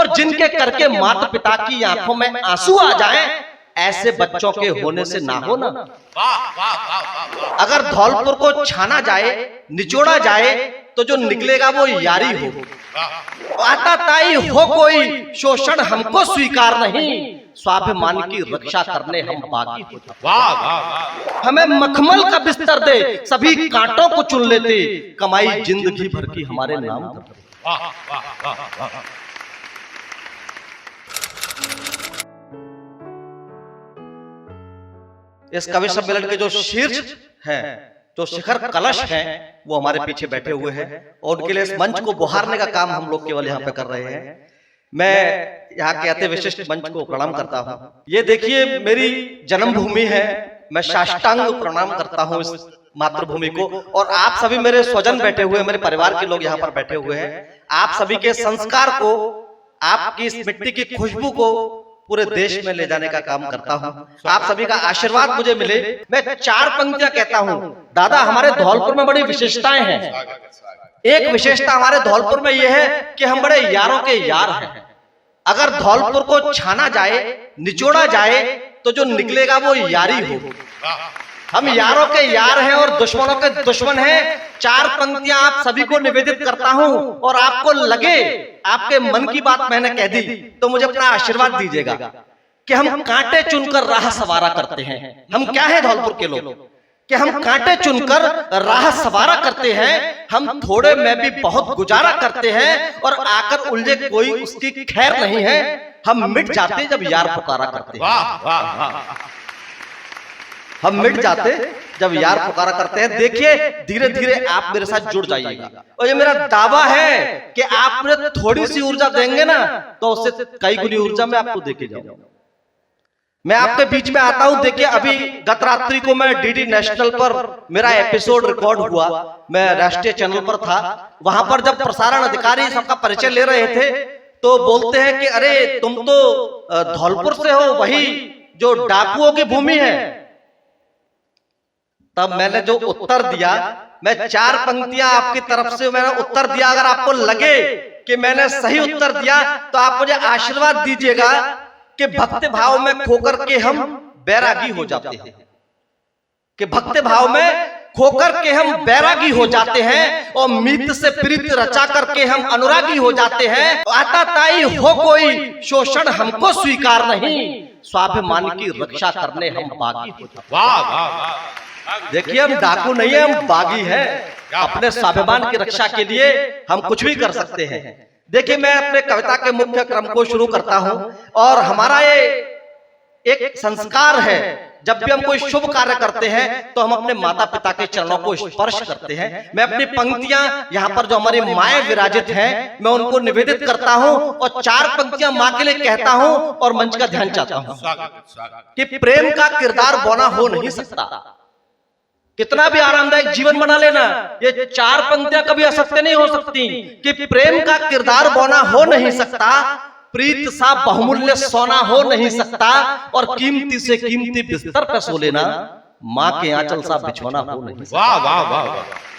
और जिनके करके माता पिता की आंखों में आंसू आ जाएं, ऐसे बच्चों के होने से ना हो ना। अगर धौलपुर को छाना जाए, निचोड़ा जाए, तो जो निकलेगा वो यारी हो। आताताई हो कोई शोषण हमको स्वीकार नहीं, स्वाभिमान की रक्षा करने हम बागी हो। हमें मखमल का बिस्तर दे, सभी कांटों को चुन लेते, कमाई जिंदगी भर की हमारे नाम करते। इस कवि सम्मेलन के जो शीर्ष हैं, जो शिखर कलश हैं, वो हमारे पीछे बैठे हुए हैं और उनके लिए इस मंच को बुहारने का काम हम लोग केवल यहाँ पे कर रहे हैं। मैं यहाँ के अति विशिष्ट मंच को प्रणाम करता हूँ। ये देखिए मेरी जन्मभूमि है, मैं साष्टांग प्रणाम करता हूँ इस मातृभूमि को। और आप सभी मेरे स्वजन बैठे हुए, मेरे परिवार के लोग यहाँ पर बैठे हुए हैं। आप सभी के संस्कार को, आपकी इस मिट्टी की खुशबू को पूरे देश में ले जाने का काम करता हूं। आप सभी का आशीर्वाद मुझे मिले। मैं 4 पंक्तियां कहता हूं। दादा, हमारे धौलपुर में बड़ी विशेषताएं हैं। एक विशेषता हमारे धौलपुर में यह है कि हम बड़े यारों के यार हैं। अगर धौलपुर को छाना जाए, निचोड़ा जाए, तो जो निकलेगा वो यारी हो। हम यारों के यार हैं और दुश्मनों के दुश्मन हैं। 4 पंक्तियां आप सभी को निवेदित करता हूं और आपको लगे आपके मन की बात मैंने कह दी तो मुझे अपना आशीर्वाद दीजिएगा कि हम कांटे चुनकर राह सवारा करते हैं। हम क्या है धौलपुर के लोग कि हम कांटे चुनकर राह सवारा करते हैं। हम थोड़े में भी बहुत गुजारा करते हैं और आकर उलझे कोई उसकी खैर नहीं है। हम मिट जाते जब यार पुकारा करते हैं। हम मिट जाते जब यार पुकारा करते हैं। देखिए धीरे धीरे आप मेरे साथ जुड़ जाइएगा और ये मेरा दावा है कि आप मुझे थोड़ी सी ऊर्जा देंगे ना तो उससे कई गुनी ऊर्जा मैं आपको देके जाऊंगा। मैं आपके बीच में आता हूं। देखिए अभी गत रात्रि को मैं डीडी नेशनल पर मेरा एपिसोड रिकॉर्ड हुआ। मैं राष्ट्रीय चैनल पर था। वहां पर जब प्रसारण अधिकारी सबका परिचय ले रहे थे तो बोलते हैं कि अरे तुम तो धौलपुर से हो, वही जो डाकुओं की भूमि है। तब मैंने जो उत्तर दिया, मैं 4 पंक्तियां आपकी तरफ से मैंने उत्तर दिया। अगर आपको लगे कि मैंने सही उत्तर दिया तो आप मुझे आशीर्वाद दीजिएगा कि भक्ति भाव में खोकर के हम बैरागी हो जाते हैं, कि भक्ति भाव में खोकर के हम बैरागी हो जाते हैं और मीत से प्रीत रचा करके हम अनुरागी हो जाते हैं। आताताई हो कोई शोषण हमको स्वीकार नहीं, स्वाभिमान की रक्षा करने हम बागी हो जाते हैं। देखिए हम डाकू नहीं है, हम बागी हैं। अपने स्वाभिमान की रक्षा के लिए हम कुछ भी कर सकते हैं। देखिए मैं अपने कविता के मुख्य क्रम को शुरू करता हूं और हमारा ये एक संस्कार है। जब भी हम कोई शुभ कार्य करते हैं तो हम अपने माता पिता के चरणों को स्पर्श करते हैं। मैं अपनी पंक्तियां यहाँ पर जो हमारी माएं विराजित हैं मैं उनको निवेदित करता हूं और 4 पंक्तियां मां के लिए कहता हूं और मंच का ध्यान चाहता हूं कि प्रेम का किरदार बौना हो नहीं सकता। कितना भी आरामदायक जीवन बना लेना, ये 4 पंक्तियां कभी असत्य नहीं हो सकती कि प्रेम का किरदार बौना हो नहीं सकता, प्रीत सा बहुमूल्य सोना हो नहीं सकता और कीमती से कीमती बिस्तर पे सो लेना माँ के आंचल सा बिछोना हो नहीं सकता। वाह वाह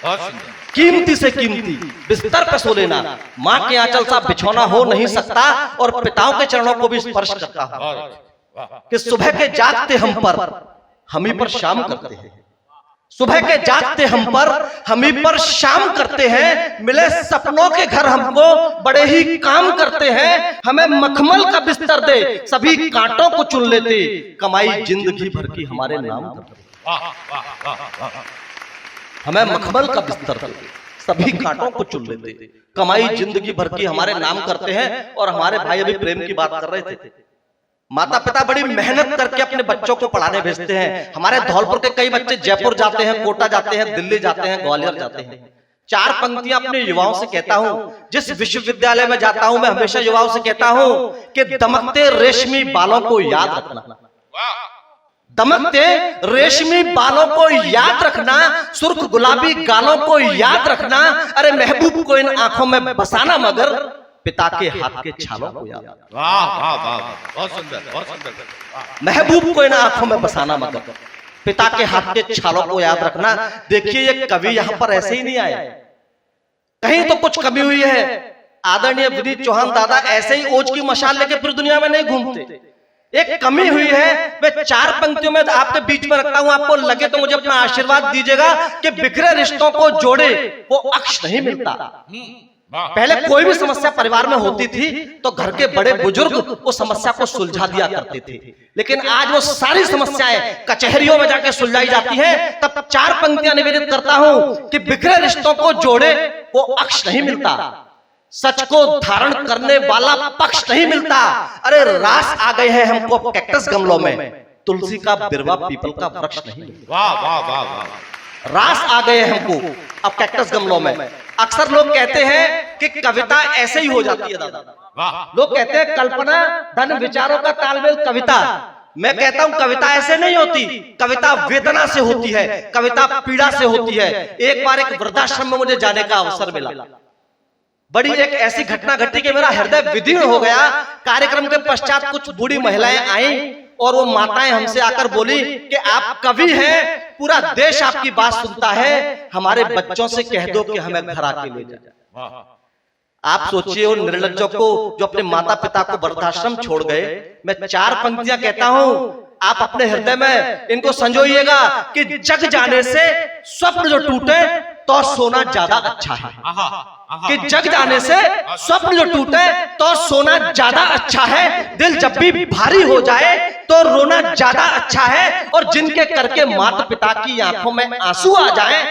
वाह, कीमती से कीमती बिस्तर पे सो लेना माँ के आंचल सा बिछोना हो नहीं सकता और पिताओं के चरणों को भी स्पर्श करता हूं कि सुबह के जागते हम ही पर शाम करते हैं। सुबह के जागते हम ही पर शाम करते हैं। मिले सपनों के घर हमको बड़े ही काम करते हैं। हमें मखमल का बिस्तर दे, सभी कांटों को चुन लेते, कमाई जिंदगी भर की हमारे नाम करते। हमें मखमल का बिस्तर दे, सभी कांटों को चुन लेते, कमाई जिंदगी भर की हमारे नाम करते हैं। और हमारे भाई अभी प्रेम की बात कर रहे थे। माता पिता बड़ी मेहनत करके अपने बच्चों को पढ़ाने भेजते हैं। हमारे धौलपुर के कई बच्चे जयपुर जाते हैं, कोटा जाते हैं, दिल्ली जाते हैं, ग्वालियर जाते हैं। 4 पंक्तियां अपने युवाओं से कहता हूं। जिस विश्वविद्यालय में जाता हूं मैं हमेशा युवाओं से कहता हूं कि दमकते रेशमी बालों को याद रखना, दमकते रेशमी बालों को याद रखना, सुर्ख गुलाबी गालों को याद रखना। अरे महबूब को इन आंखों में बसाना मगर पिता के हाथ के छालों को याद। वाह वाह वाह, बहुत सुंदर बहुत सुंदर। महबूब को इन आंखों में बसाना मगर पिता के हाथ के छालों को याद रखना। देखिए ये कवि यहां पर ऐसे ही नहीं आया, कहीं तो कुछ कमी हुई है। आदरणीय विनीत चौहान दादा ऐसे ही ओज की मशाल लेके पूरी दुनिया में नहीं घूमते। एक कमी हुई है, मैं 4 पंक्तियों में आपके बीच में रखता हूं, आपको लगे तो मुझे अपना आशीर्वाद दीजिएगा कि बिखरे रिश्तों को जोड़े वो अक्ष नहीं मिलता। पहले कोई भी समस्या परिवार में होती थी तो घर के बड़े बुजुर्ग वो समस्या को सुलझा दिया करते थे, लेकिन आज वो सारी समस्याएं कचहरियों में जाके सुलझाई जाती है। तब 4 पंक्तियां निवेदित करता हूं कि बिखरे रिश्तों को जोड़े वो अक्ष नहीं मिलता, सच को धारण करने वाला पक्ष नहीं मिलता। अरे रास आ गए हैं हमको कैक्टस गमलों में, तुलसी का बिरवा पीपल का वृक्ष नहीं मिलता। वाह वाह वाह वाह, रास आ गए हैं हमको अब कैक्टस गमलों में। अक्सर लोग कहते हैं कि कविता ऐसे ही हो जाती है दादा। लोग कहते हैं कल्पना धन विचारों का तालमेल कविता। मैं कहता हूं कविता ऐसे नहीं होती, कविता वेदना से होती है, कविता पीड़ा से होती है। एक बार एक वृद्धाश्रम में मुझे जाने का अवसर मिला, बड़ी एक ऐसी घटना घटी कि मेरा हृदय विदीर्ण हो गया। कार्यक्रम के पश्चात कुछ बूढ़ी महिलाएं आई और वो माताएं हमसे आकर बोली कि आप कवि हैं, पूरा देश आपकी बात सुनता है, हमारे बच्चों से कह दो कि हमें घर आके ले जाए। आप सोचिए उन निर्लज्जों को जो अपने माता पिता को वृद्धाश्रम छोड़ गए। मैं 4 पंक्तियां कहता हूं, आप अपने हृदय में इनको संजोइएगा कि जग जाने से स्वप्न जो टूटे तो सोना ज्यादा अच्छा है। कि जग जाने से स्वप्न जो टूटे तो सोना ज्यादा अच्छा है। दिल जब भी भारी हो जाए तो रोना ज्यादा अच्छा है। और जिनके करके माता पिता की आंखों में आंसू आ जाए,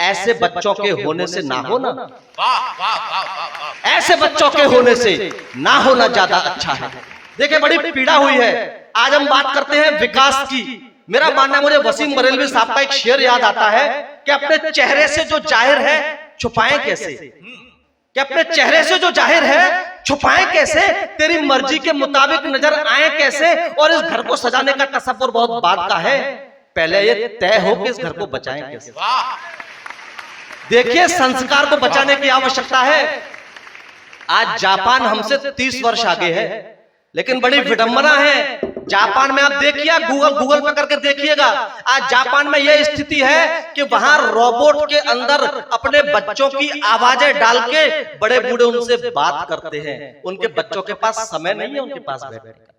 ऐसे बच्चों के होने से ना होना, ऐसे बच्चों के होने से ना होना ज्यादा अच्छा है। देखिए बड़ी पीड़ा हुई है। आज हम बात करते हैं विकास की। मेरा मानना है, मुझे वसीम बरेलवी साहब का एक शेर याद आता है कि अपने चेहरे से जो जाहिर है छुपाएं कैसे, कि अपने चेहरे से जो जाहिर है छुपाएं कैसे, तेरी मर्जी के मुताबिक नजर आए कैसे। और इस घर को सजाने का तसव्वुर बहुत बात का है, पहले ये तय हो कि इस घर को बचाएं कैसे। देखिए संस्कार को बचाने की आवश्यकता है। आज जापान हमसे 30 वर्ष आगे है, लेकिन बड़ी विडंबना है। जापान में आप देखिए, गूगल पे करके देखिएगा, आज जापान में यह स्थिति है कि वहां रोबोट के अंदर अपने बच्चों की आवाजें डाल के बड़े बूढ़े उनसे बात करते हैं। उनके बच्चों के पास समय नहीं है उनके पास बैठने का।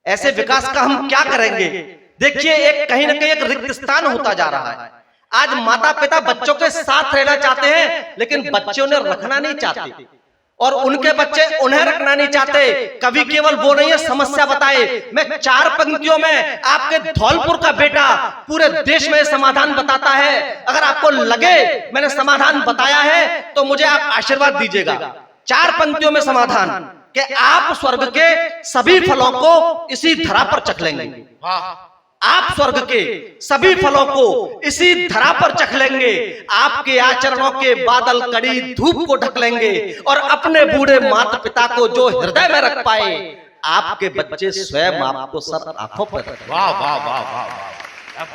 ऐसे विकास का हम क्या करेंगे? देखिए एक कहीं ना कहीं एक रिक्त स्थान होता जा रहा है। आज माता पिता बच्चों के साथ रहना चाहते हैं, लेकिन बच्चे उन्हें रखना नहीं चाहते, और उनके बच्चे उन्हें रखना नहीं चाहते। कवि केवल वो नहीं है समस्या बताए। मैं 4 पंक्तियों में आपके धौलपुर का बेटा पूरे देश में समाधान बताता है। अगर आपको लगे मैंने समाधान बताया है तो मुझे आप आशीर्वाद दीजिएगा। 4 पंक्तियों में समाधान कि आप स्वर्ग के सभी फलों को इसी धरा पर चख लेंगे। आप स्वर्ग के सभी फलों को इसी धरा पर चख लेंगे। आपके आचरणों के बादल कड़ी धूप को ढक लेंगे, और अपने बूढ़े माता पिता को जो हृदय में रख पाए, आपके बच्चे स्वयं आपको सब आंखों पर। वाह वाह वाह वाह वाह।